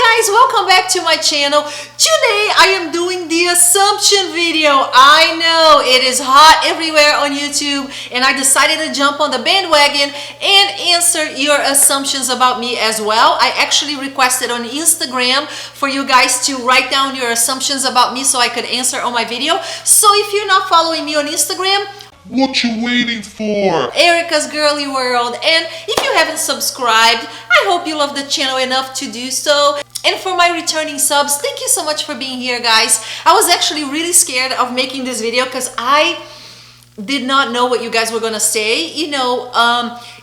guys, welcome back to my channel. Today I am doing the assumption video. I know it is hot everywhere on YouTube and I decided to jump on the bandwagon and answer your assumptions about me as well. I actually requested on Instagram for you guys to write down your assumptions about me so I could answer on my video. So if you're not following me on Instagram, what you waiting for? Erica's Girly World. And if you haven't subscribed, I hope you love the channel enough to do so. And for my returning subs, thank you so much for being here, guys. I was actually really scared of making this video because I did not know what you guys were gonna say.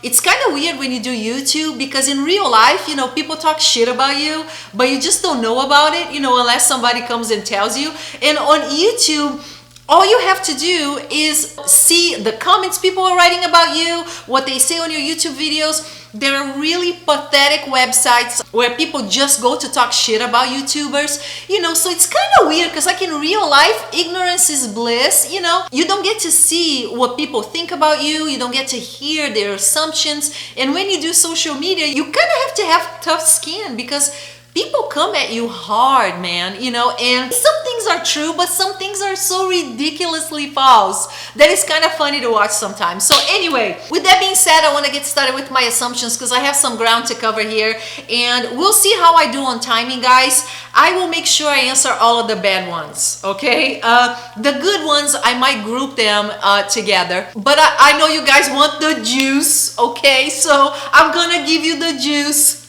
It's kind of weird when you do YouTube because in real life, people talk shit about you, but you just don't know about it, unless somebody comes and tells you. And on YouTube, all you have to do is see the comments people are writing about you, what they say on your YouTube videos. There are really pathetic websites where people just go to talk shit about YouTubers, so it's kind of weird because like in real life, ignorance is bliss, you don't get to see what people think about you, you don't get to hear their assumptions. And when you do social media, you kind of have tough skin because people come at you hard, man, and some things are true, but some things are so ridiculously false that it's kind of funny to watch sometimes. So anyway, with that being said, I want to get started with my assumptions because I have some ground to cover here and we'll see how I do on timing, guys. I will make sure I answer all of the bad ones, okay? The good ones, I might group them together, but I know you guys want the juice, okay? So I'm gonna give you the juice.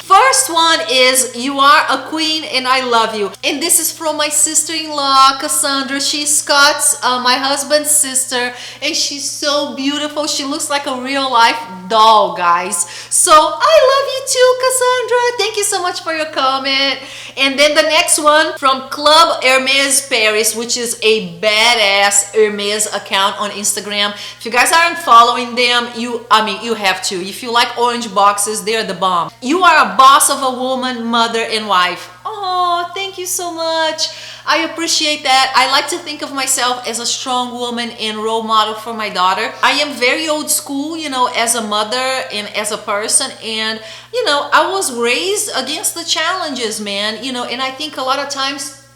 First one is, you are a queen and I love you. And this is from my sister-in-law, Cassandra. She's Scott's, my husband's sister, and she's so beautiful. She looks like a real life doll, guys. So I love you too, Cassandra. Thank you so much for your comment. And then the next one from Club Hermes Paris, which is a badass Hermes account on Instagram. If you guys aren't following them, you have to. If you like orange boxes, they're the bomb. You are a boss of a woman, mother, and wife. Oh, thank you so much. I appreciate that. I like to think of myself as a strong woman and role model for my daughter. I am very old school, as a mother and as a person. And, I was raised against the challenges, man, and I think a lot of times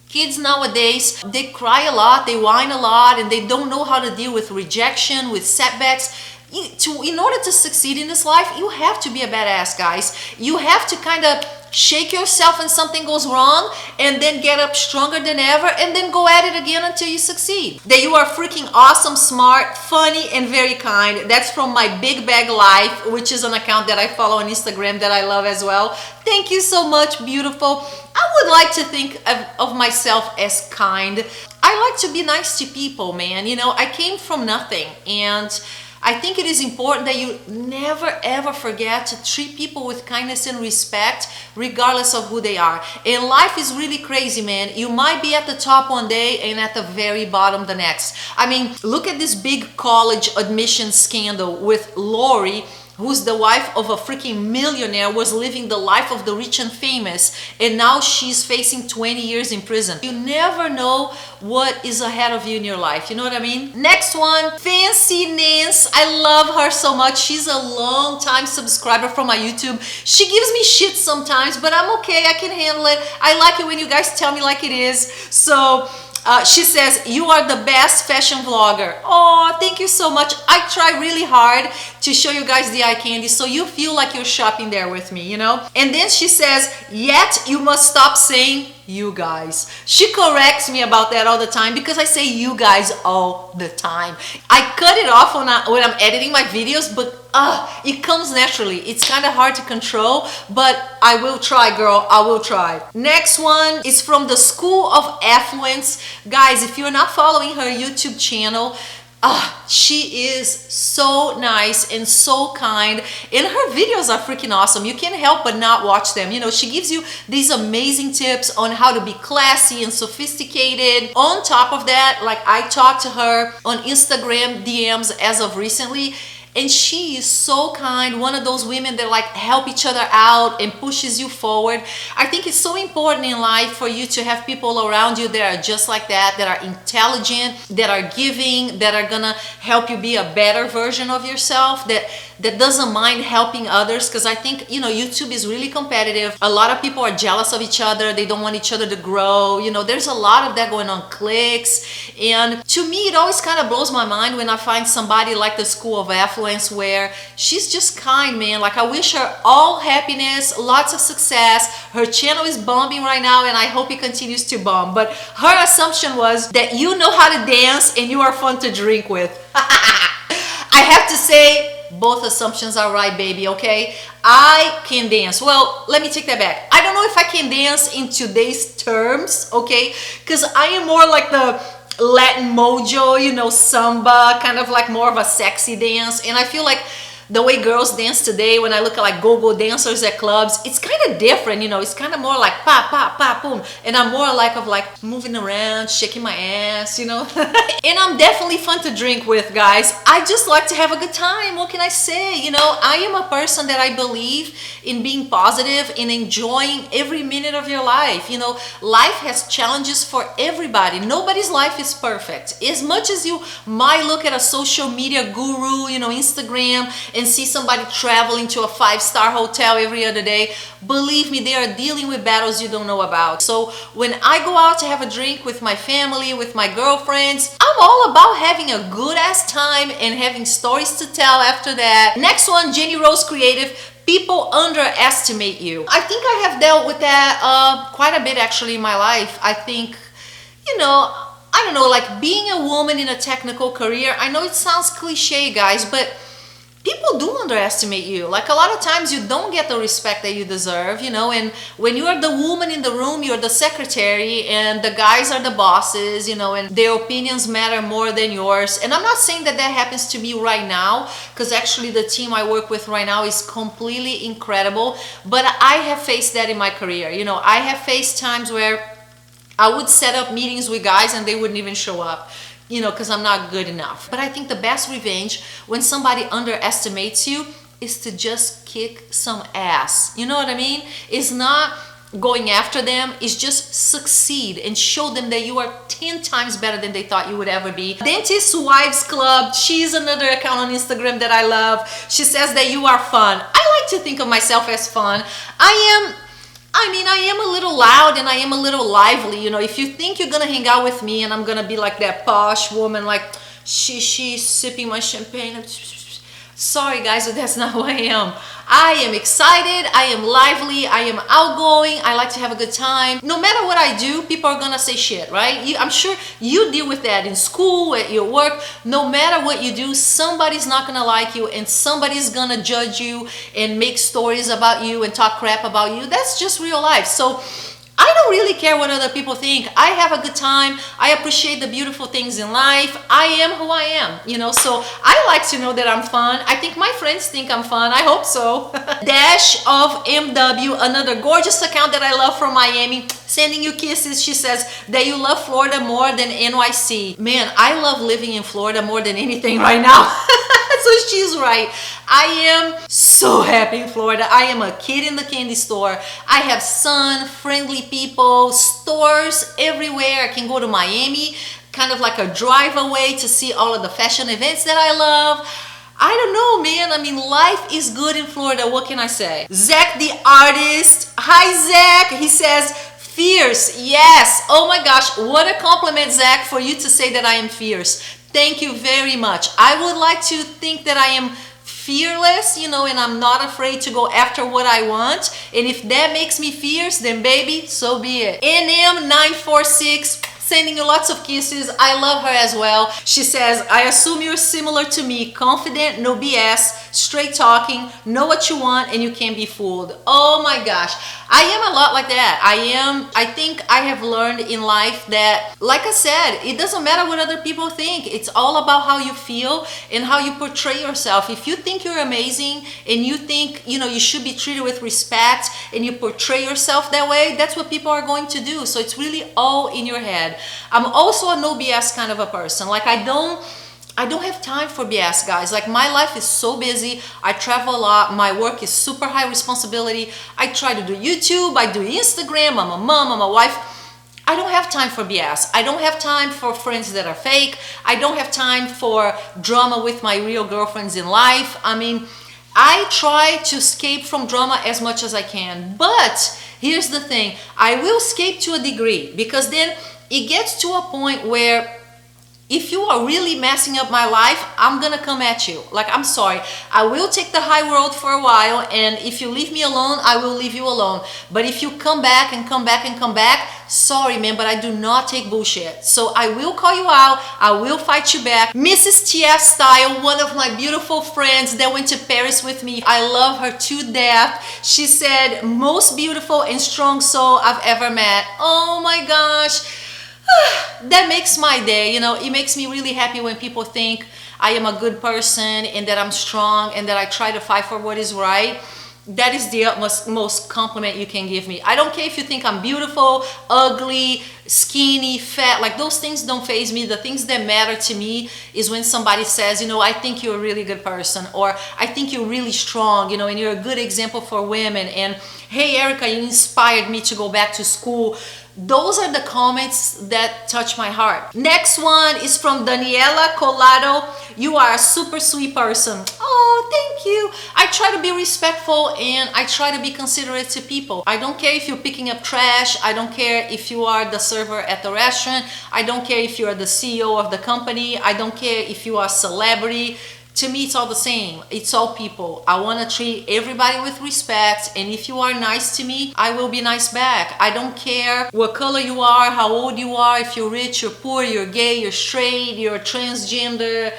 kids nowadays, they cry a lot, they whine a lot, and they don't know how to deal with rejection, with setbacks. In order to succeed in this life, you have to be a badass, guys. You have to kind of shake yourself when something goes wrong and then get up stronger than ever and then go at it again until you succeed. That you are freaking awesome, smart, funny, and very kind. That's from my Big Bag Life, which is an account that I follow on Instagram that I love as well. Thank you so much, beautiful. I would like to think of myself as kind. I like to be nice to people, man. I came from nothing, and I think it is important that you never ever forget to treat people with kindness and respect regardless of who they are. And life is really crazy, man. You might be at the top one day and at the very bottom the next. Look at this big college admission scandal with Lori, who's the wife of a freaking millionaire, was living the life of the rich and famous, and now she's facing 20 years in prison. You never know what is ahead of you in your life, you know what I mean? Next one, Fanciness. I love her so much. She's a long time subscriber from my YouTube. She gives me shit sometimes, but I'm okay, I can handle it. I like it when you guys tell me like it is. So she says, you are the best fashion vlogger. Oh, thank you so much. I try really hard to show you guys the eye candy so you feel like you're shopping there with me, And then she says, yet you must stop saying you guys. She corrects me about that all the time because I say you guys all the time. I cut it off when I'm editing my videos, but it comes naturally. It's kind of hard to control, but I will try, girl. I will try. Next one is from the School of Affluence. Guys, if you're not following her YouTube channel, she is so nice and so kind, and her videos are freaking awesome. You can't help but not watch them. She gives you these amazing tips on how to be classy and sophisticated. On top of that, like, I talked to her on Instagram DMs as of recently, and she is so kind, one of those women that like help each other out and pushes you forward. I think it's so important in life for you to have people around you that are just like that are intelligent, that are giving, that are gonna help you be a better version of yourself, that doesn't mind helping others. Because I think, you know, YouTube is really competitive. A lot of people are jealous of each other. They don't want each other to grow. You know, there's a lot of that going on, clicks. And to me, it always kind of blows my mind when I find somebody like the School of Affluence, where she's just kind, man. Like, I wish her all happiness, lots of success. Her channel is bombing right now, and I hope it continues to bomb. But her assumption was that you know how to dance and you are fun to drink with. I have to say, both assumptions are right, baby, okay? I can dance. Well, let me take that back. I don't know if I can dance in today's terms, okay? Because I am more like the Latin mojo, you know, samba, kind of like more of a sexy dance. And I feel like the way girls dance today, when I look at like go-go dancers at clubs, it's kind of different, you know. It's kind of more like pa, pa, pa, boom. And I'm more like of like moving around, shaking my ass, you know. And I'm definitely fun to drink with, guys. I just like to have a good time. What can I say? You know, I am a person that I believe in being positive and enjoying every minute of your life. You know, life has challenges for everybody. Nobody's life is perfect. As much as you might look at a social media guru, you know, Instagram, and see somebody traveling to a 5-star hotel every other day, believe me, they are dealing with battles you don't know about. So when I go out to have a drink with my family, with my girlfriends, I'm all about having a good ass time and having stories to tell after that. Next one, Jenny Rose Creative. People underestimate you. I think I have dealt with that quite a bit actually in my life. I think, you know, I don't know, like being a woman in a technical career, I know it sounds cliche, guys, but people do underestimate you. Like, a lot of times you don't get the respect that you deserve, you know, and when you are the woman in the room, you're the secretary and the guys are the bosses, you know, and their opinions matter more than yours. And I'm not saying that that happens to me right now, because actually the team I work with right now is completely incredible, but I have faced that in my career. You know, I have faced times where I would set up meetings with guys and they wouldn't even show up, you know, because I'm not good enough. But I think the best revenge when somebody underestimates you is to just kick some ass. You know what I mean? It's not going after them, it's just succeed and show them that you are 10 times better than they thought you would ever be. Dentist Wives Club, she's another account on Instagram that I love. She says that you are fun. I like to think of myself as fun. I am a little loud and I am a little lively. You know, if you think you're gonna hang out with me and I'm gonna be like that posh woman, like she's sipping my champagne. Sorry guys, but that's not who I am. I am excited, I am lively, I am outgoing, I like to have a good time. No matter what I do, people are gonna say shit, right? I'm sure you deal with that in school, at your work. No matter what you do, somebody's not gonna like you and somebody's gonna judge you and make stories about you and talk crap about you. That's just real life. So I don't really care what other people think. I have a good time. I appreciate the beautiful things in life. I am who I am, you know, so I like to know that I'm fun. I think my friends think I'm fun. I hope so. Dash of MW, another gorgeous account that I love from Miami. Sending you kisses. She says that you love Florida more than NYC. Man, I love living in Florida more than anything right now. So she's right. I am so happy in Florida. I am a kid in the candy store. I have sun, friendly people, stores everywhere. I can go to Miami, kind of like a drive away to see all of the fashion events that I love. I don't know, man. I mean, life is good in Florida. What can I say? Zach the artist. Hi, Zach. He says, fierce. Yes. Oh my gosh. What a compliment, Zach, for you to say that I am fierce. Thank you very much. I would like to think that I am fearless, you know, and I'm not afraid to go after what I want. And if that makes me fierce, then baby, so be it. NM946, sending you lots of kisses. I love her as well. She says, I assume you're similar to me, confident, no BS, straight talking, know what you want, and you can't be fooled. Oh my gosh. I am a lot like that. I think I have learned in life that, like I said, it doesn't matter what other people think. It's all about how you feel and how you portray yourself. If you think you're amazing and you think, you know, you should be treated with respect and you portray yourself that way, that's what people are going to do. So it's really all in your head. I'm also a no BS kind of a person. Like, I don't I don't have time for BS, guys. Like, my life is so busy. I travel a lot. My work is super high responsibility. I try to do YouTube. I do Instagram. I'm a mom. I'm a wife. I don't have time for BS. I don't have time for friends that are fake. I don't have time for drama with my real girlfriends in life. I mean, I try to escape from drama as much as I can. But here's the thing. I will escape to a degree, because then it gets to a point where if you are really messing up my life, I'm gonna come at you. Like, I'm sorry. I will take the high road for a while, and if you leave me alone, I will leave you alone. But if you come back and come back and come back, sorry, man, but I do not take bullshit. So I will call you out. I will fight you back. Mrs. TF Style, one of my beautiful friends that went to Paris with me. I love her to death. She said, most beautiful and strong soul I've ever met. Oh my gosh. That makes my day. You know, it makes me really happy when people think I am a good person and that I'm strong and that I try to fight for what is right. That is the most compliment you can give me. I don't care if you think I'm beautiful, ugly, skinny, fat. Like, those things don't faze me. The things that matter to me is when somebody says, you know, I think you're a really good person, or I think you're really strong, you know, and you're a good example for women, and hey, Erica, you inspired me to go back to school. Those are the comments that touch my heart. Next one is from Daniela Colado. You are a super sweet person. Oh, thank you. I try to be respectful and I try to be considerate to people. I don't care if you're picking up trash. I don't care if you are the server at the restaurant. I don't care if you are the CEO of the company. I don't care if you are a celebrity. To me, it's all the same. It's all people. I want to treat everybody with respect, and if you are nice to me, I will be nice back. I don't care what color you are, how old you are, if you're rich, you're poor, you're gay, you're straight, you're transgender,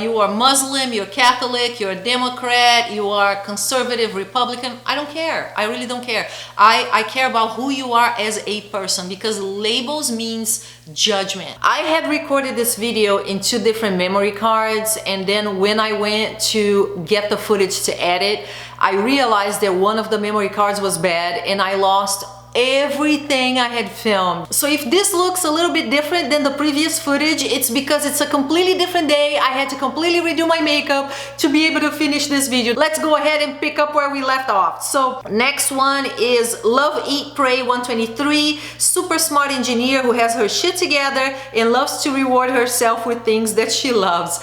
you are Muslim, you're Catholic, you're a Democrat, you are conservative, Republican. I don't care. I really don't care. I care about who you are as a person, because labels means judgment. I had recorded this video in 2 different memory cards, and then when I went to get the footage to edit, I realized that one of the memory cards was bad and I lost everything I had filmed. So if this looks a little bit different than the previous footage, it's because it's a completely different day. I had to completely redo my makeup to be able to finish this video. Let's go ahead and pick up where we left off. So next one is Love Eat Pray 123, super smart engineer who has her shit together and loves to reward herself with things that she loves.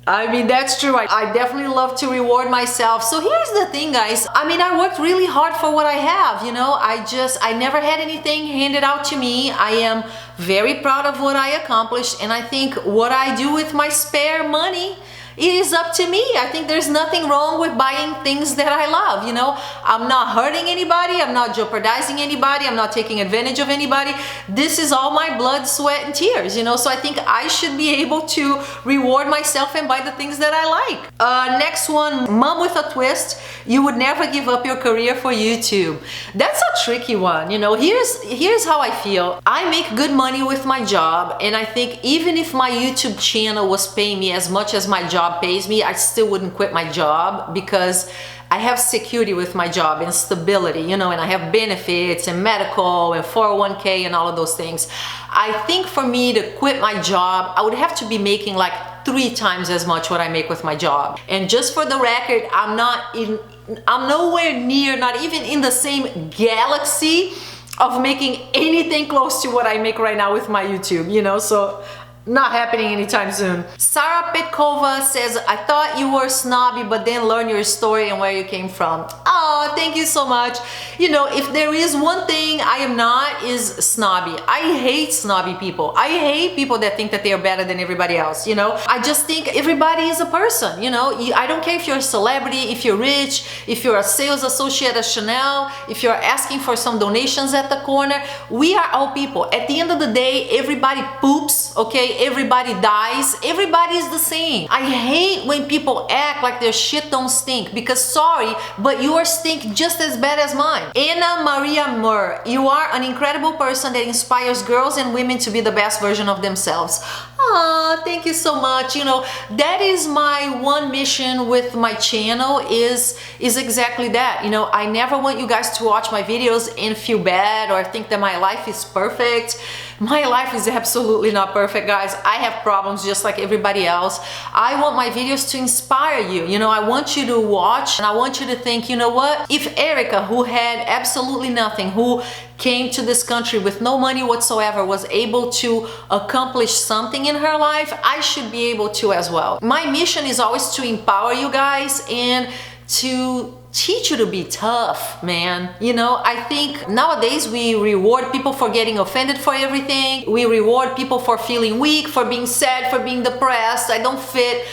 I mean, that's true. I definitely love to reward myself. So here's the thing, guys. I mean, I worked really hard for what I have, you know. I never had anything handed out to me. I am very proud of what I accomplished, and I think what I do with my spare money, it is up to me. I think there's nothing wrong with buying things that I love, you know. I'm not hurting anybody. I'm not jeopardizing anybody. I'm not taking advantage of anybody. This is all my blood, sweat, and tears, you know. So I think I should be able to reward myself and buy the things that I like. Next one, Mom with a Twist. You would never give up your career for YouTube. That's a tricky one, you know. Here's how I feel. I make good money with my job, and I think even if my YouTube channel was paying me as much as my job pays me, I still wouldn't quit my job, because I have security with my job and stability, you know, and I have benefits and medical and 401k and all of those things. I think for me to quit my job, I would have to be making like 3 times as much what I make with my job. And just for the record, I'm nowhere near, not even in the same galaxy of making anything close to what I make right now with my YouTube, you know, so not happening anytime soon. Sarah Petkova says, I thought you were snobby, but then learn your story and where you came from. Oh, thank you so much. You know, if there is one thing I am not, is snobby. I hate snobby people. I hate people that think that they are better than everybody else, you know. I just think everybody is a person, you know. I don't care if you're a celebrity, if you're rich, if you're a sales associate at Chanel, if you're asking for some donations at the corner. We are all people. At the end of the day, everybody poops, okay? Everybody dies. Everybody is the same. I hate when people act like their shit don't stink, because sorry, but yours stink just as bad as mine. Anna Maria Murr, you are an incredible person that inspires girls and women to be the best version of themselves. Ah, thank you so much. You know, that is my one mission with my channel, is exactly that. You know, I never want you guys to watch my videos and feel bad or think that my life is perfect, My life is absolutely not perfect, guys. I have problems just like everybody else. I want my videos to inspire you. You know, I want you to watch and I want you to think, you know what? If Erica, who had absolutely nothing, who came to this country with no money whatsoever, was able to accomplish something in her life, I should be able to as well. My mission is always to empower you guys and to teach you to be tough, man. You know, I think nowadays we reward people for getting offended for everything. We reward people for feeling weak, for being sad, for being depressed. I don't fit.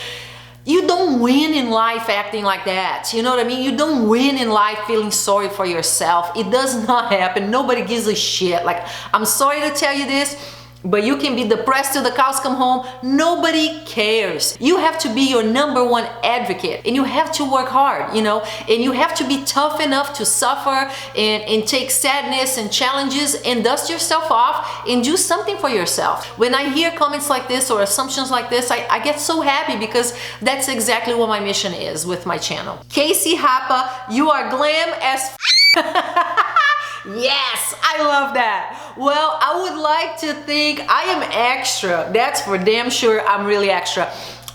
You don't win in life acting like that. You know what I mean? You don't win in life feeling sorry for yourself. It does not happen. Nobody gives a shit. Like, I'm sorry to tell you this, but you can be depressed till the cows come home. Nobody cares. You have to be your #1 advocate, and you have to work hard, you know, and you have to be tough enough to suffer and take sadness and challenges and dust yourself off and do something for yourself. When I hear comments like this or assumptions like this, I get so happy, because that's exactly what my mission is with my channel. Casey Hapa, you are glam as Yes, I love that. Well, I would like to think I am extra. That's for damn sure. I'm really extra.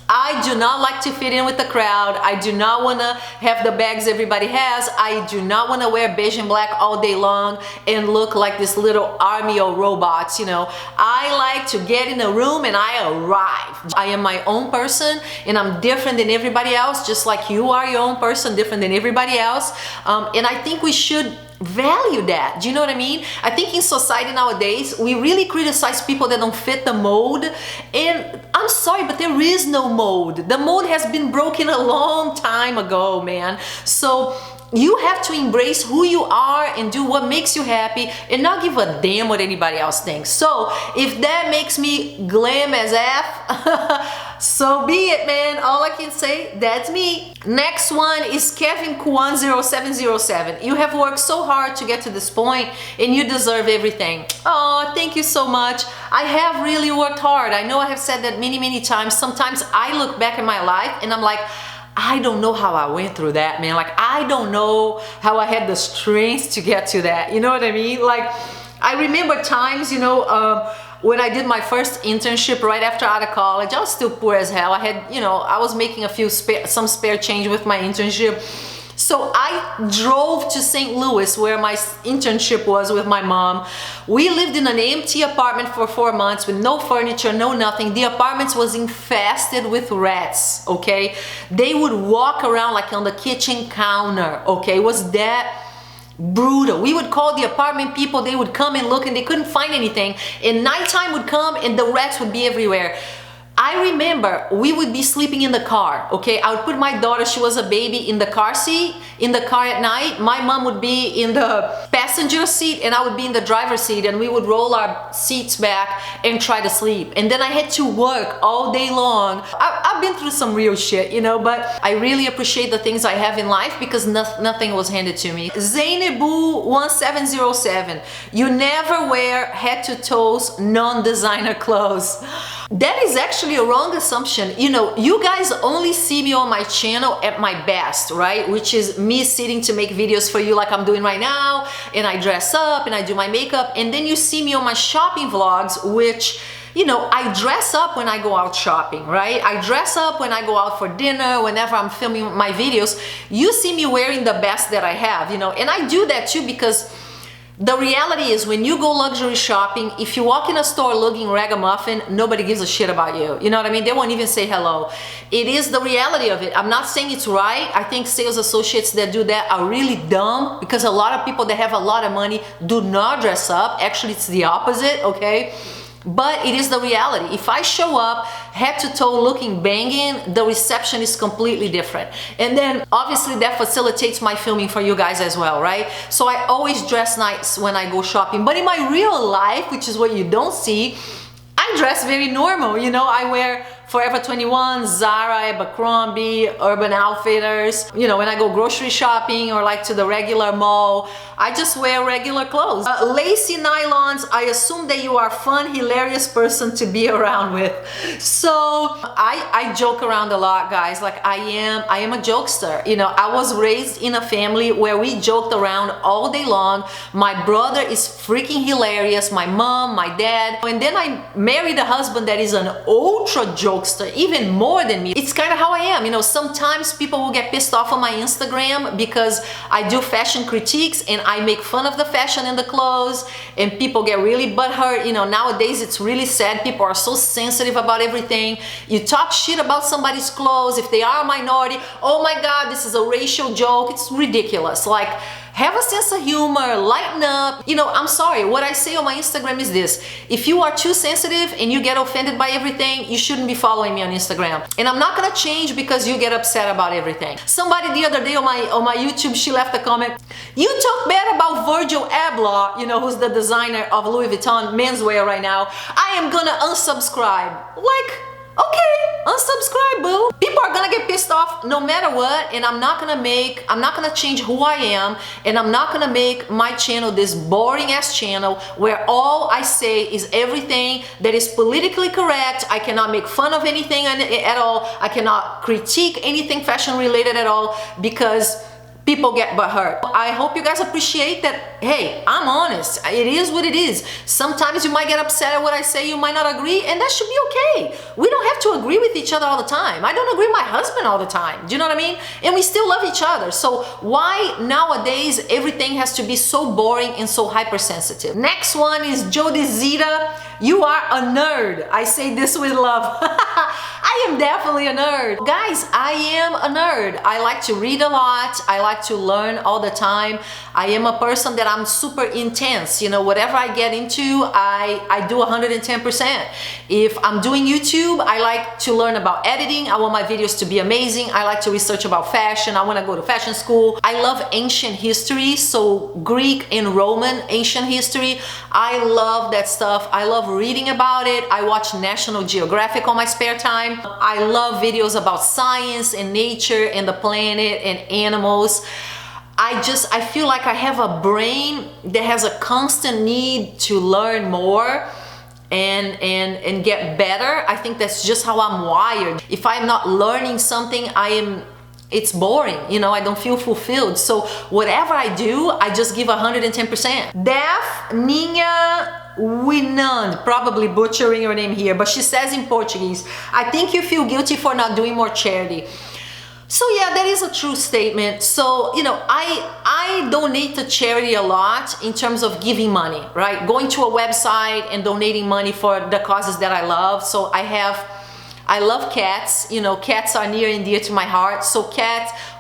I do not like to fit in with the crowd. I do not want to have the bags everybody has. I do not want to wear beige and black all day long and look like this little army of robots, you know. I like to get in a room and I arrive. I am my own person and I'm different than everybody else, just like you are your own person, different than everybody else. And I think we should value that. Do you know what I mean? I think in society nowadays we really criticize people that don't fit the mold, and I'm sorry, but there is no mold. The mold has been broken a long time ago, man. So you have to embrace who you are and do what makes you happy and not give a damn what anybody else thinks. So if that makes me glam as F, so be it, man. All I can say, that's me. Next one is Kevin Kwan 0707. You have worked so hard to get to this point and you deserve everything. Oh, thank you so much. I have really worked hard. I know I have said that many times. Sometimes I look back at my life and I'm like, I don't know how I went through that, man. Like, I don't know how I had the strength to get to that. You know what I mean? Like, I remember times, you know, when I did my first internship right after out of college, I was still poor as hell. I had, you know, I was making some spare change with my internship. So I drove to St. Louis, where my internship was, with my mom. We lived in an empty apartment for 4 months with no furniture, no nothing. The apartment was infested with rats, okay? They would walk around like on the kitchen counter, okay? It was that brutal. We would call the apartment people, they would come and look and they couldn't find anything. And nighttime would come and the rats would be everywhere. I remember we would be sleeping in the car, okay? I would put my daughter, she was a baby, in the car seat, in the car at night. My mom would be in the passenger seat and I would be in the driver's seat, and we would roll our seats back and try to sleep. And then I had to work all day long. I've been through some real shit, you know, but I really appreciate the things I have in life because nothing was handed to me. Zainebu 1707, you never wear head to toes non-designer clothes. That is actually a wrong assumption. You know, you guys only see me on my channel at my best, right? Which is me sitting to make videos for you like I'm doing right now, and I dress up and I do my makeup, and then you see me on my shopping vlogs, which, you know, I dress up when I go out shopping, right? I dress up when I go out for dinner, whenever I'm filming my videos. You see me wearing the best that I have, you know, and I do that too because the reality is, when you go luxury shopping, if you walk in a store looking ragamuffin, nobody gives a shit about you. You know what I mean? They won't even say hello. It is the reality of it. I'm not saying it's right. I think sales associates that do that are really dumb, because a lot of people that have a lot of money do not dress up. Actually, it's the opposite, okay? But it is the reality. If I show up head to toe looking banging, the reception is completely different. And then obviously that facilitates my filming for you guys as well, right? So I always dress nice when I go shopping. But in my real life, which is what you don't see, I dress very normal. You know, I wear Forever 21, Zara, Abercrombie, Urban Outfitters. You know, when I go grocery shopping or like to the regular mall, I just wear regular clothes. Lacy nylons, I assume that you are a fun, hilarious person to be around with. So I joke around a lot, guys. Like I am a jokester. You know, I was raised in a family where we joked around all day long. My brother is freaking hilarious, my mom, my dad, and then I married a husband that is an ultra jokester, even more than me. It's kind of how I am. You know, sometimes people will get pissed off on my Instagram because I do fashion critiques and I make fun of the fashion and the clothes, and people get really butthurt. You know, nowadays it's really sad. People are so sensitive about everything. You talk shit about somebody's clothes if they are a minority. Oh my God, this is a racial joke. It's ridiculous. Like, have a sense of humor, lighten up. You know, I'm sorry, what I say on my Instagram is this: if you are too sensitive and you get offended by everything, you shouldn't be following me on Instagram. And I'm not gonna change because you get upset about everything. Somebody the other day on my YouTube, she left a comment: you talk bad about Virgil Abloh, you know, who's the designer of Louis Vuitton menswear right now. I am gonna unsubscribe. Like, okay, unsubscribe, boo. People are gonna get pissed off no matter what, and I'm not gonna change who I am, and I'm not gonna make my channel this boring ass channel where all I say is everything that is politically correct. I cannot make fun of anything at all. I cannot critique anything fashion related at all because people get butthurt. I hope you guys appreciate that. Hey, I'm honest. It is what it is. Sometimes you might get upset at what I say, you might not agree, and that should be okay. We don't have to agree with each other all the time. I don't agree with my husband all the time. Do you know what I mean? And we still love each other. So why nowadays everything has to be so boring and so hypersensitive? Next one is Jody Zeta. You are a nerd. I say this with love. I am definitely a nerd. Guys, I am a nerd. I like to read a lot. I like to learn all the time. I am a person that I'm super intense. You know, whatever I get into, I do 110%. If I'm doing YouTube, I like to learn about editing. I want my videos to be amazing. I like to research about fashion. I want to go to fashion school. I love ancient history, so Greek and Roman ancient history. I love that stuff. I love reading about it. I watch National Geographic on my spare time. I love videos about science and nature and the planet and animals. I feel like I have a brain that has a constant need to learn more and get better. I think that's just how I'm wired. If I'm not learning something, it's boring, you know, I don't feel fulfilled. So whatever I do, I just give 110%. Daf Ninha Winand, probably butchering her name here, but she says in Portuguese, I think you feel guilty for not doing more charity. So yeah, that is a true statement. So, you know, I donate to charity a lot in terms of giving money, right? Going to a website and donating money for the causes that I love. So I love cats. You know, cats are near and dear to my heart. So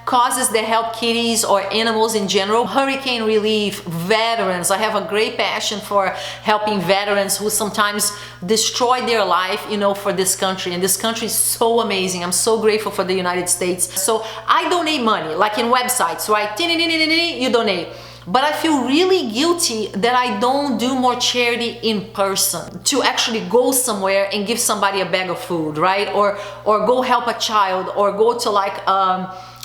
causes that help kitties or animals in general. Hurricane relief, veterans. I have a great passion for helping veterans who sometimes destroy their life, you know, for this country. And this country is so amazing. I'm so grateful for the United States. So I donate money, like in websites, right? You donate. But I feel really guilty that I don't do more charity in person, to actually go somewhere and give somebody a bag of food, right? Or go help a child, or go to like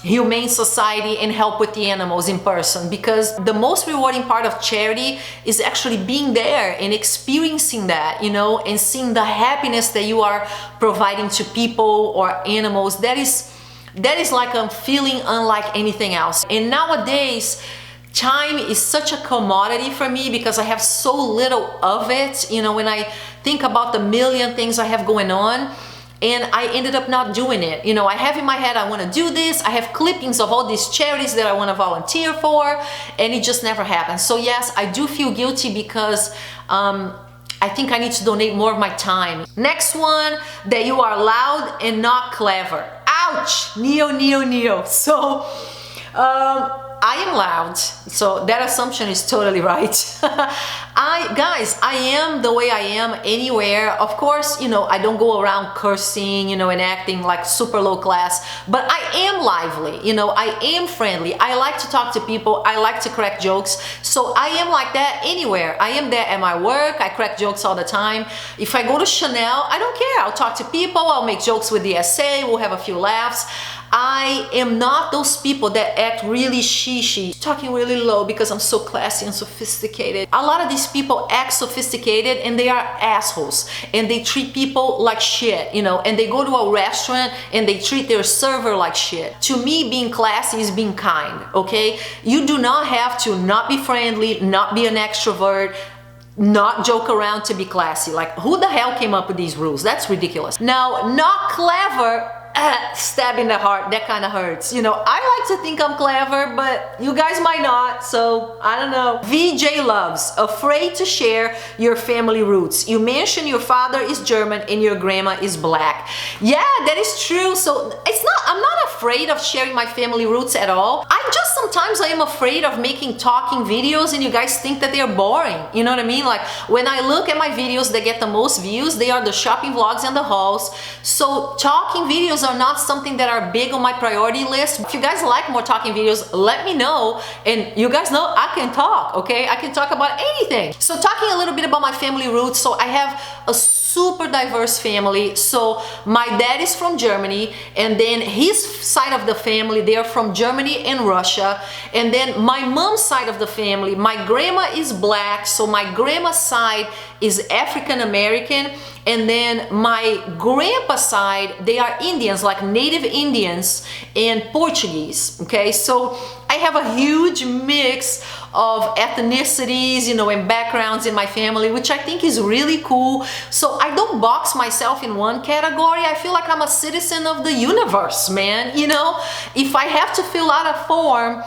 Humane Society and help with the animals in person. Because the most rewarding part of charity is actually being there and experiencing that, you know, and seeing the happiness that you are providing to people or animals. That is like a feeling unlike anything else. And nowadays, time is such a commodity for me because I have so little of it. You know, when I think about the million things I have going on, and I ended up not doing it. You know, I have in my head, I want to do this. I have clippings of all these charities that I want to volunteer for, and it just never happens. So yes, I do feel guilty because I think I need to donate more of my time. Next one, that you are loud and not clever. Ouch! Neo. So, I am loud, so that assumption is totally right. Guys, I am the way I am anywhere. Of course, you know, I don't go around cursing, you know, and acting like super low class, but I am lively, you know, I am friendly. I like to talk to people. I like to crack jokes. So I am like that anywhere. I am there at my work. I crack jokes all the time. If I go to Chanel, I don't care. I'll talk to people. I'll make jokes with the SA. We'll have a few laughs. I am not those people that act really shishy, talking really low because I'm so classy and sophisticated. A lot of these people act sophisticated and they are assholes and they treat people like shit, you know, and they go to a restaurant and they treat their server like shit. To me, being classy is being kind, okay? You do not have to not be friendly, not be an extrovert, not joke around to be classy. Like, who the hell came up with these rules? That's ridiculous. Now, not clever, stab in the heart, that kind of hurts. You know, I like to think I'm clever, but you guys might not, so I don't know. VJ Loves, afraid to share your family roots. You mentioned your father is German and your grandma is black. Yeah, that is true. So I'm not afraid of sharing my family roots at all. Sometimes I am afraid of making talking videos and you guys think that they're boring. You know what I mean? Like, when I look at my videos that get the most views, they are the shopping vlogs and the hauls. So talking videos are not something that are big on my priority list. If you guys like more talking videos, let me know. And you guys know I can talk, okay? I can talk about anything. So talking a little bit about my family roots. So I have a super diverse family. So my dad is from Germany, and then his side of the family, they are from Germany and Russia. And then my mom's side of the family, my grandma is black, so my grandma's side is African American, and then my grandpa's side, they are Indians, like native Indians and Portuguese, okay? So I have a huge mix of ethnicities, you know, and backgrounds in my family, which I think is really cool. So I don't box myself in one category. I feel like I'm a citizen of the universe, man. You know, if I have to fill out a form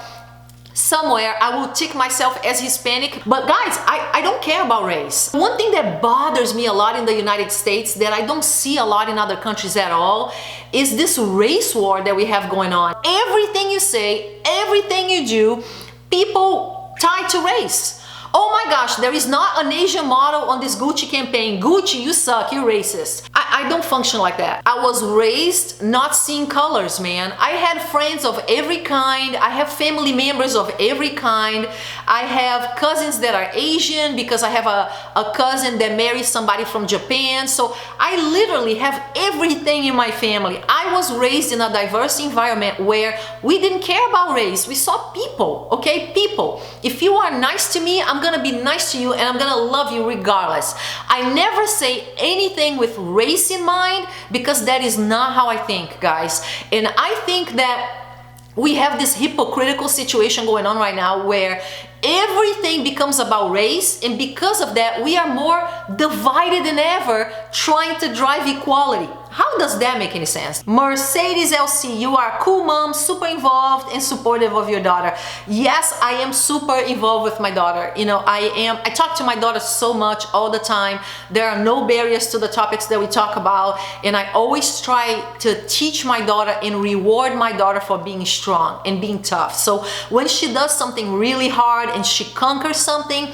somewhere, I will tick myself as Hispanic. But guys, I don't care about race. One thing that bothers me a lot in the United States that I don't see a lot in other countries at all is this race war that we have going on. Everything you say, everything you do, people tied to race. Oh my gosh, there is not an Asian model on this Gucci campaign. Gucci, you suck, you're racist. I don't function like that. I was raised not seeing colors, man. I had friends of every kind. I have family members of every kind. I have cousins that are Asian because I have a cousin that marries somebody from Japan. So I literally have everything in my family. I was raised in a diverse environment where we didn't care about race. We saw people, okay? People. If you are nice to me, I'm gonna be nice to you and I'm gonna love you regardless. I never say anything with race in mind because that is not how I think, guys. And I think that we have this hypocritical situation going on right now where everything becomes about race, and because of that we are more divided than ever trying to drive equality. How does that make any sense? Mercedes LC, you are a cool mom, super involved and supportive of your daughter. Yes, I am super involved with my daughter. You know, I talk to my daughter so much all the time. There are no barriers to the topics that we talk about, and I always try to teach my daughter and reward my daughter for being strong and being tough. So when she does something really hard and she conquers something,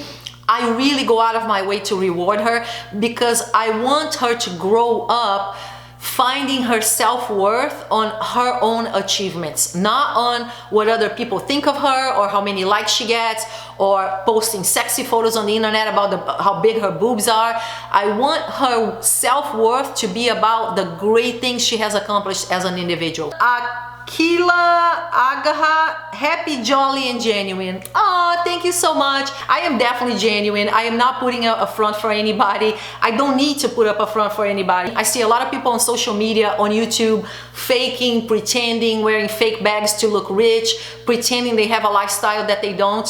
I really go out of my way to reward her because I want her to grow up finding her self-worth on her own achievements, not on what other people think of her or how many likes she gets or posting sexy photos on the internet about how big her boobs are. I want her self-worth to be about the great things she has accomplished as an individual. Akila Agaha, happy, jolly, and genuine. Oh, thank you so much. I am definitely genuine. I am not putting up a front for anybody. I don't need to put up a front for anybody. I see a lot of people on social media, on YouTube, faking, pretending, wearing fake bags to look rich, pretending they have a lifestyle that they don't.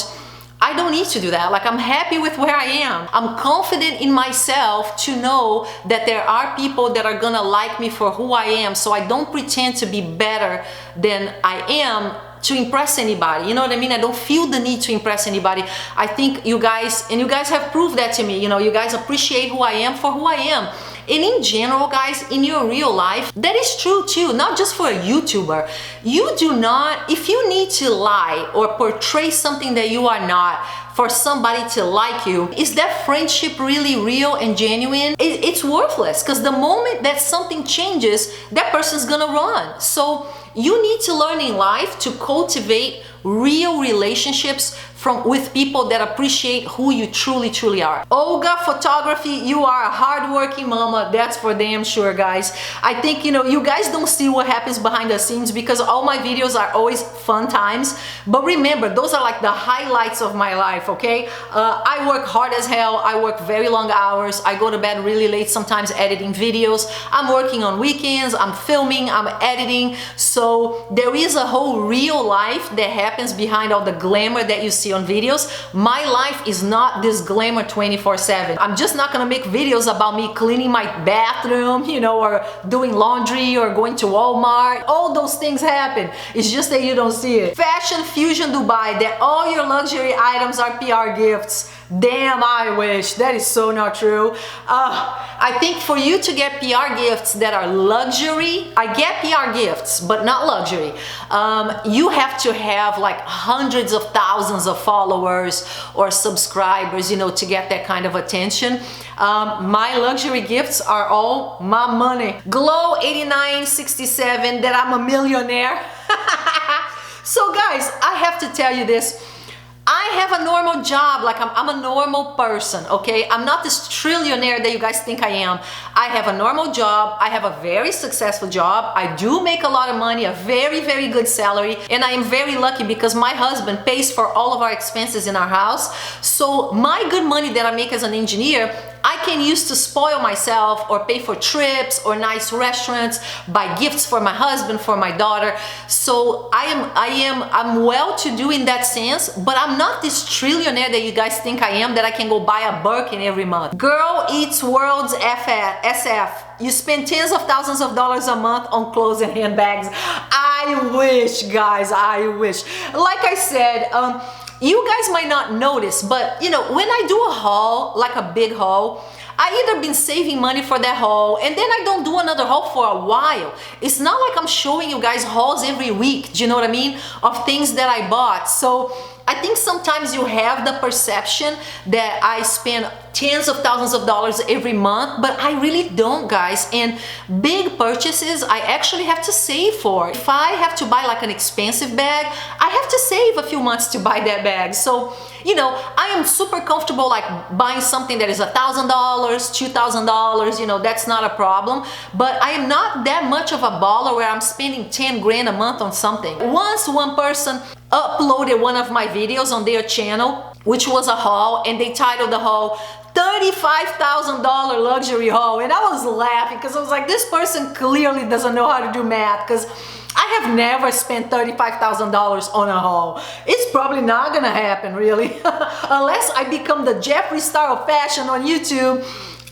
I don't need to do that. Like, I'm happy with where I am. I'm confident in myself to know that there are people that are gonna like me for who I am, so I don't pretend to be better than I am to impress anybody. You know what I mean? I don't feel the need to impress anybody. I think you guys have proved that to me. You know, you guys appreciate who I am for who I am. And in general, guys, in your real life, that is true too, not just for a YouTuber. You do not, if you need to lie or portray something that you are not for somebody to like you, is that friendship really real and genuine? It's worthless, because the moment that something changes, that person's gonna run. So you need to learn in life to cultivate real relationships with people that appreciate who you truly are. Olga Photography, you are a hardworking mama, that's for damn sure, guys. I think, you know, you guys don't see what happens behind the scenes because all my videos are always fun times, but remember, those are like the highlights of my life, okay? I work hard as hell, I work very long hours, I go to bed really late sometimes editing videos, I'm working on weekends, I'm filming, I'm editing, so there is a whole real life that happens behind all the glamour that you see on videos. My life is not this glamour 24/7. I'm just not gonna make videos about me cleaning my bathroom, you know, or doing laundry or going to Walmart. All those things happen. It's just that you don't see it. Fashion Fusion Dubai, that all your luxury items are PR gifts. Damn, I wish. That is so not true. I think for you to get PR gifts that are luxury, I get PR gifts, but not luxury. You have to have like hundreds of thousands of followers or subscribers, you know, to get that kind of attention. My luxury gifts are all my money. Glow 8967, that I'm a millionaire. So guys, I have to tell you this. I have a normal job, like I'm a normal person, okay? I'm not this trillionaire that you guys think I am. I have a normal job, I have a very successful job, I do make a lot of money, a very good salary, and I am very lucky because my husband pays for all of our expenses in our house. So my good money that I make as an engineer, I can use to spoil myself or pay for trips or nice restaurants, buy gifts for my husband, for my daughter. So I'm well-to-do in that sense, but I'm not this trillionaire that you guys think I am, that I can go buy a Birkin every month. Girl eats world's SF. You spend tens of thousands of dollars a month on clothes and handbags. I wish, guys, I wish. Like I said, you guys might not notice, but you know, when I do a haul, like a big haul, I either been saving money for that haul and then I don't do another haul for a while. It's not like I'm showing you guys hauls every week, do you know what I mean? Of things that I bought. So I think sometimes you have the perception that I spend tens of thousands of dollars every month, but I really don't, guys. And big purchases, I actually have to save for. If I have to buy like an expensive bag, I have to save a few months to buy that bag. So, you know, I am super comfortable like buying something that is $1,000, $2,000, you know, that's not a problem. But I am not that much of a baller where I'm spending 10 grand a month on something. Once one person uploaded one of my videos on their channel, which was a haul, and they titled the haul $35,000 luxury haul, and I was laughing because I was like, this person clearly doesn't know how to do math, because I have never spent $35,000 on a haul. It's probably not gonna happen, really. Unless I become the Jeffree Star of fashion on YouTube.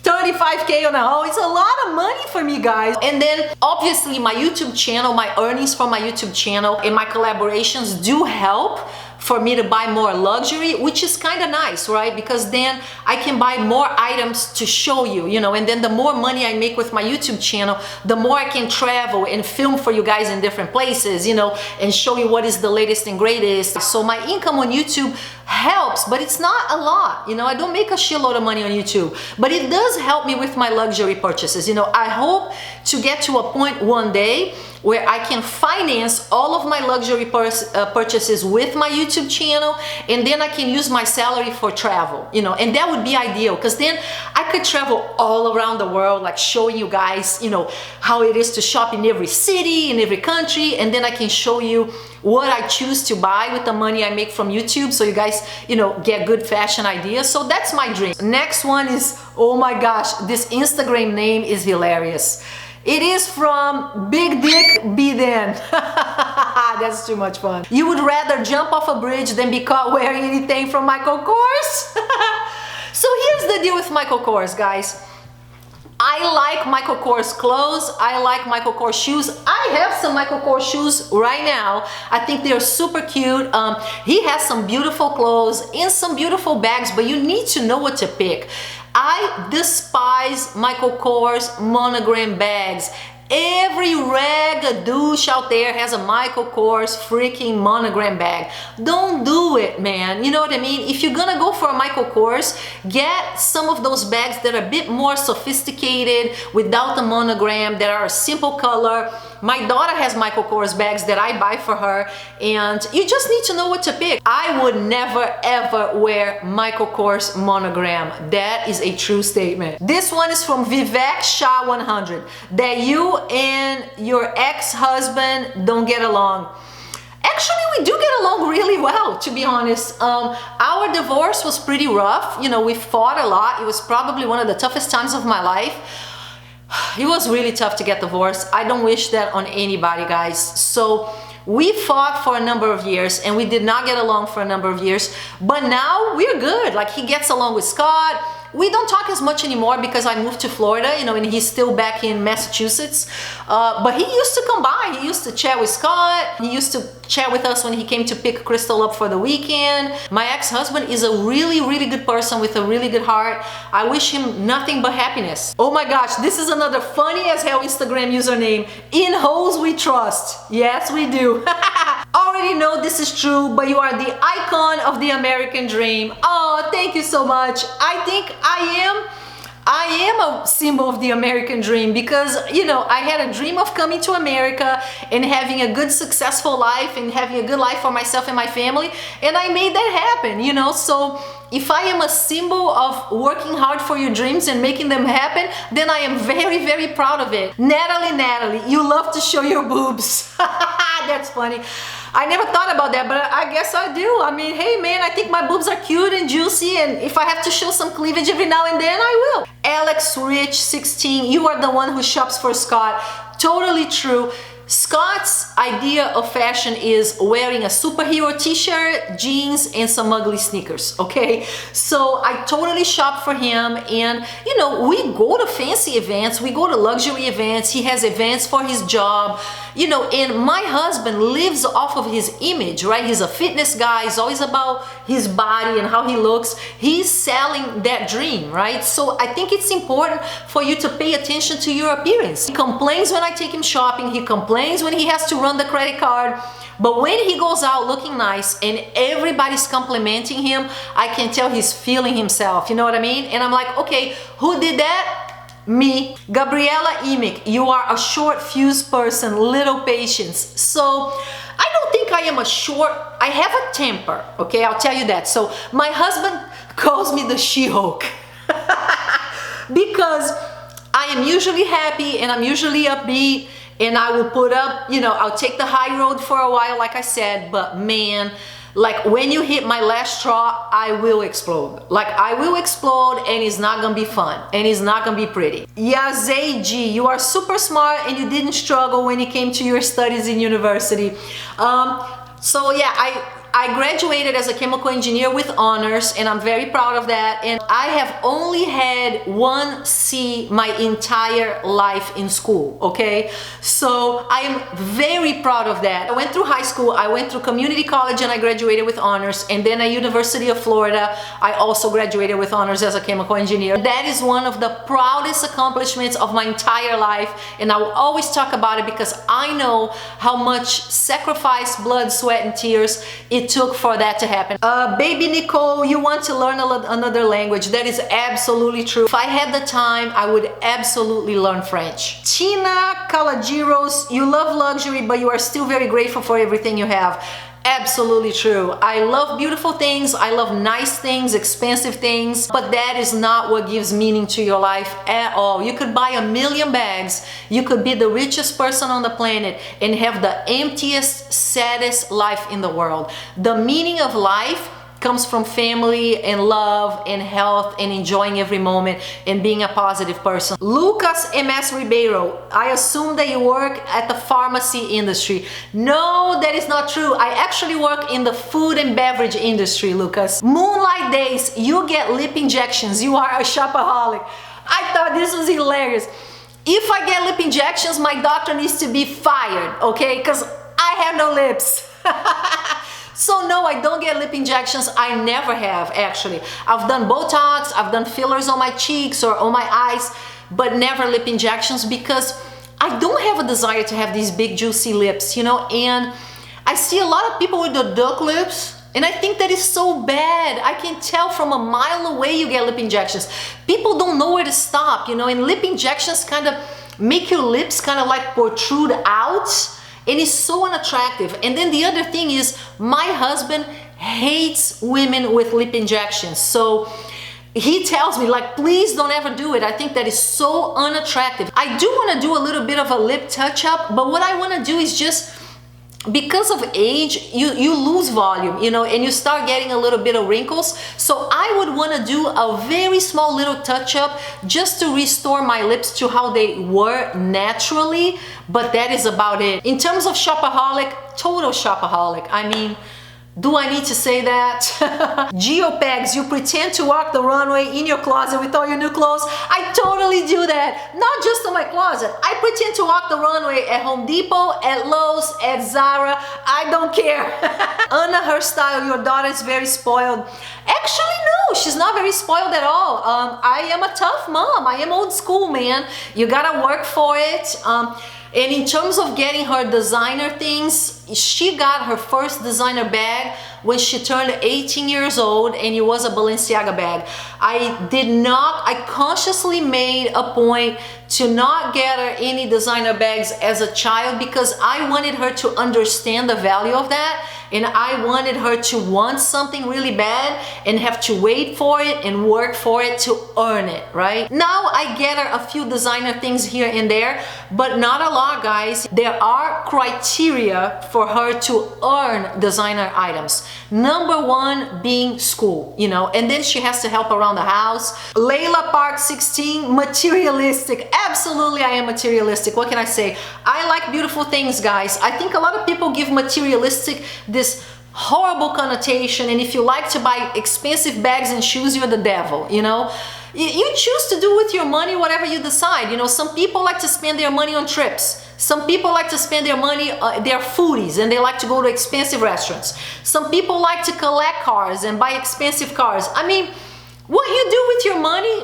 35K on a haul, it's a lot of money for me, guys. And then obviously my YouTube channel, my earnings from my YouTube channel and my collaborations do help for me to buy more luxury, which is kind of nice, right? Because then I can buy more items to show you, you know, and then the more money I make with my YouTube channel, the more I can travel and film for you guys in different places, you know, and show you what is the latest and greatest. So my income on YouTube helps, but it's not a lot, you know. I don't make a shitload of money on YouTube, but it does help me with my luxury purchases. You know, I hope to get to a point one day where I can finance all of my luxury purchases with my YouTube channel, and then I can use my salary for travel, you know, and that would be ideal, because then I could travel all around the world, like showing you guys, you know, how it is to shop in every city, in every country, and then I can show you what I choose to buy with the money I make from YouTube, so you guys, you know, get good fashion ideas. So that's my dream. Next one is, oh my gosh, this Instagram name is hilarious. It is from Big Dick Be Then. That's too much fun. You would rather jump off a bridge than be caught wearing anything from Michael Kors? So here's the deal with Michael Kors, guys. I like Michael Kors clothes. I like Michael Kors shoes. I have some Michael Kors shoes right now. I think they're super cute. He has some beautiful clothes and some beautiful bags, but you need to know what to pick. I despise Michael Kors monogram bags. Every rag-a-douche out there has a Michael Kors freaking monogram bag. Don't do it, man. You know what I mean? If you're gonna go for a Michael Kors, get some of those bags that are a bit more sophisticated without the monogram, that are a simple color. My daughter has Michael Kors bags that I buy for her, and you just need to know what to pick. I would never ever wear Michael Kors monogram. That is a true statement. This one is from Vivek Shah 100. That you and your ex-husband don't get along. Actually, we do get along really well, to be honest. Our divorce was pretty rough. You know, we fought a lot. It was probably one of the toughest times of my life. It was really tough to get divorced. I don't wish that on anybody, guys. So we fought for a number of years and we did not get along for a number of years, but now we're good. Like, he gets along with Scott. We don't talk as much anymore because I moved to Florida, you know, and he's still back in Massachusetts. But he used to come by. He used to chat with Scott. He used to chat with us when he came to pick Crystal up for the weekend. My ex-husband is a really, really good person with a really good heart. I wish him nothing but happiness. Oh my gosh, this is another funny as hell Instagram username. In hoes we trust. Yes, we do. Already know this is true, but you are the icon of the American dream. Oh, thank you so much. I think I am a symbol of the American dream because, you know, I had a dream of coming to America and having a good, successful life and having a good life for myself and my family, and I made that happen, you know. So if I am a symbol of working hard for your dreams and making them happen, then I am very, very proud of it. Natalie, you love to show your boobs. That's funny. I never thought about that, but I guess I do. I mean, hey man, I think my boobs are cute and juicy, and if I have to show some cleavage every now and then, I will. Alex Rich 16, you are the one who shops for Scott. Totally true. Scott's idea of fashion is wearing a superhero t-shirt, jeans, and some ugly sneakers, okay? So I totally shop for him, and you know, we go to fancy events, we go to luxury events, he has events for his job, you know, and my husband lives off of his image, right? He's a fitness guy, he's always about his body and how he looks. He's selling that dream, right? So I think it's important for you to pay attention to your appearance. He complains when I take him shopping, he complains when he has to run the credit card, but when he goes out looking nice and everybody's complimenting him, I can tell he's feeling himself, you know what I mean? And I'm like, okay, who did that? Me. Gabriella Imick, you are a short fuse person, little patience. So I don't think I am a short, I have a temper, okay, I'll tell you that. So my husband calls me the She-Hulk because I am usually happy and I'm usually upbeat, and I will put up, you know, I'll take the high road for a while, like I said, but man, like when you hit my last straw, I will explode. Like I will explode, and it's not gonna be fun, and it's not gonna be pretty. Yazay G, you are super smart and you didn't struggle when it came to your studies in university. So yeah, I graduated as a chemical engineer with honors, and I'm very proud of that. And I have only had 1 C my entire life in school, okay? So I am very proud of that. I went through high school, I went through community college, and I graduated with honors. And then at University of Florida, I also graduated with honors as a chemical engineer. That is one of the proudest accomplishments of my entire life, and I will always talk about it because I know how much sacrifice, blood, sweat, and tears it took for that to happen. Baby Nicole, you want to learn another language. That is absolutely true. If I had the time, I would absolutely learn French. Tina Calagiros, you love luxury, but you are still very grateful for everything you have. Absolutely true. I love beautiful things, I love nice things, expensive things, but that is not what gives meaning to your life at all. You could buy 1,000,000 bags, you could be the richest person on the planet and have the emptiest, saddest life in the world. The meaning of life comes from family and love and health and enjoying every moment and being a positive person. Lucas MS Ribeiro, I assume that you work at the pharmacy industry. No, that is not true. I actually work in the food and beverage industry, Lucas. Moonlight Days, you get lip injections. You are a shopaholic. I thought this was hilarious. If I get lip injections, my doctor needs to be fired, okay? Because I have no lips. So no, I don't get lip injections. I never have, actually. I've done Botox, I've done fillers on my cheeks or on my eyes, but never lip injections because I don't have a desire to have these big juicy lips, you know? And I see a lot of people with the duck lips, and I think that is so bad. I can tell from a mile away you get lip injections. People don't know where to stop, you know, and lip injections kind of make your lips kind of like protrude out, and it's so unattractive. And then the other thing is, my husband hates women with lip injections. So he tells me, like, please don't ever do it. I think that is so unattractive. I do want to do a little bit of a lip touch-up, but what I want to do is just, because of age, you lose volume, you know, and you start getting a little bit of wrinkles. So I would want to do a very small little touch-up just to restore my lips to how they were naturally, but that is about it. In terms of shopaholic, total shopaholic. I mean, do I need to say that? Geopegs, you pretend to walk the runway in your closet with all your new clothes. I totally do that. Not just in my closet. I pretend to walk the runway at Home Depot, at Lowe's, at Zara. I don't care. Anna, her style, your daughter is very spoiled. Actually, no, she's not very spoiled at all. I am a tough mom. I am old school, man. You gotta work for it. And in terms of getting her designer things, she got her first designer bag when she turned 18 years old, and it was a Balenciaga bag. I consciously made a point to not get her any designer bags as a child because I wanted her to understand the value of that, and I wanted her to want something really bad and have to wait for it and work for it to earn it, right? Now I get her a few designer things here and there, but not a lot, guys. There are criteria for her to earn designer items. Number one being school, you know, and then she has to help around the house. Layla Park 16, materialistic. Absolutely, I am materialistic. What can I say? I like beautiful things, guys. I think a lot of people give materialistic this horrible connotation, and if you like to buy expensive bags and shoes, you're the devil, you know? You choose to do with your money whatever you decide. You know, some people like to spend their money on trips. Some people like to spend their money, they're foodies and they like to go to expensive restaurants. Some people like to collect cars and buy expensive cars. I mean, what you do with your money,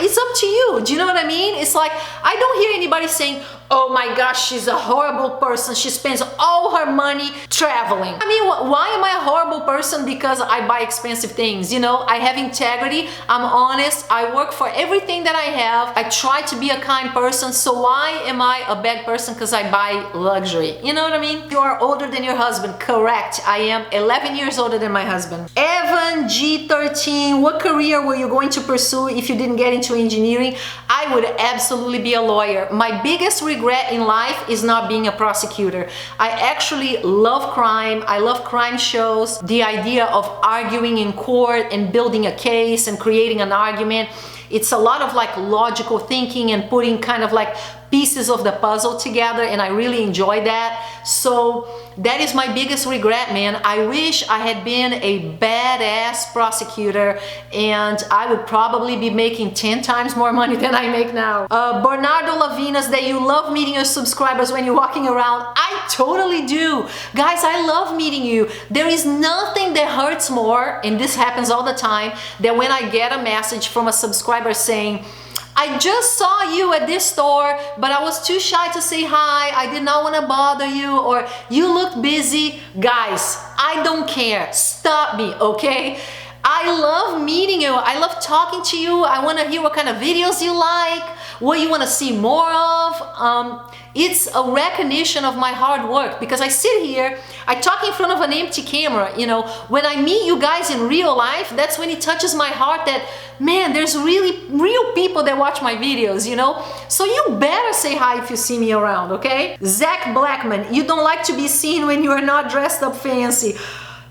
it's up to you. Do you know what I mean? It's like, I don't hear anybody saying, oh my gosh, she's a horrible person. She spends all her money traveling. I mean, why am I a horrible person because I buy expensive things? You know, I have integrity. I'm honest. I work for everything that I have. I try to be a kind person. So why am I a bad person because I buy luxury? You know what I mean? You are older than your husband. Correct. I am 11 years older than my husband. Evan G13, what career were you going to pursue if you didn't get into engineering? I would absolutely be a lawyer. My biggest regret in life is not being a prosecutor. I actually love crime. I love crime shows. The idea of arguing in court and building a case and creating an argument. It's a lot of like logical thinking and putting kind of like pieces of the puzzle together, and I really enjoy that. So that is my biggest regret, man. I wish I had been a badass prosecutor and I would probably be making 10 times more money than I make now. Bernardo Lavinas, that you love meeting your subscribers when you're walking around. I totally do. Guys, I love meeting you. There is nothing that hurts more, and this happens all the time, than when I get a message from a subscriber saying, I just saw you at this store, but I was too shy to say hi. I did not want to bother you, or you look busy. Guys, I don't care. Stop me, okay? I love meeting you. I love talking to you. I want to hear what kind of videos you like, what you want to see more of. It's a recognition of my hard work because I sit here, I talk in front of an empty camera. You know, when I meet you guys in real life, that's when it touches my heart that, man, there's really real people that watch my videos, you know? So you better say hi if you see me around, okay? Zach Blackmon, you don't like to be seen when you are not dressed up fancy.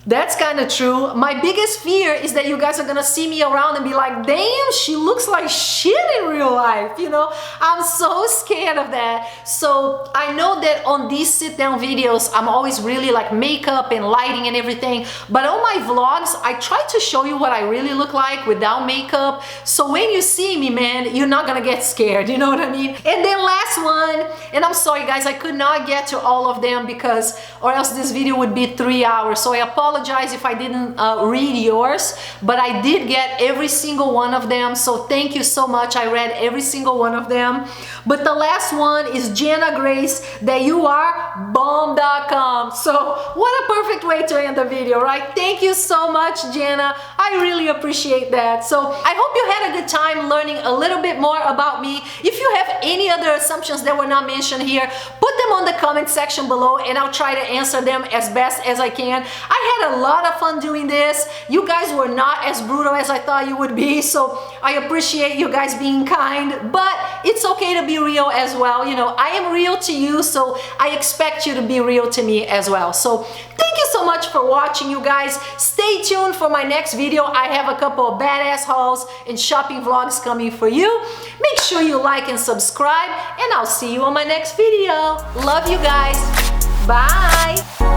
That's kind of true. My biggest fear is that you guys are gonna see me around and be like, damn, she looks like shit in real life, you know? I'm so scared of that. So I know that on these sit down videos, I'm always really like makeup and lighting and everything. But on my vlogs, I try to show you what I really look like without makeup. So when you see me, man, you're not gonna get scared, you know what I mean? And then last one, and I'm sorry guys, I could not get to all of them because, or else this video would be 3 hours. So I apologize if I didn't read yours, but I did get every single one of them, so thank you so much. I read every single one of them. But the last one is Gina Grace, that you are bomb.com. So what a perfect way to end the video, right? Thank you so much, Gina. I really appreciate that. So I hope you had a good time learning a little bit more about me. If you have any other assumptions that were not mentioned here, put them on the comment section below and I'll try to answer them as best as I can. I had a lot of fun doing this. You guys were not as brutal as I thought you would be, so I appreciate you guys being kind, but it's okay to be real as well. You know, I am real to you, so I expect you to be real to me as well. So thank you so much for watching, you guys. Stay tuned for my next video. I have a couple of badass hauls and shopping vlogs coming for you. Make sure you like and subscribe, and I'll see you on my next video. Love you guys. Bye.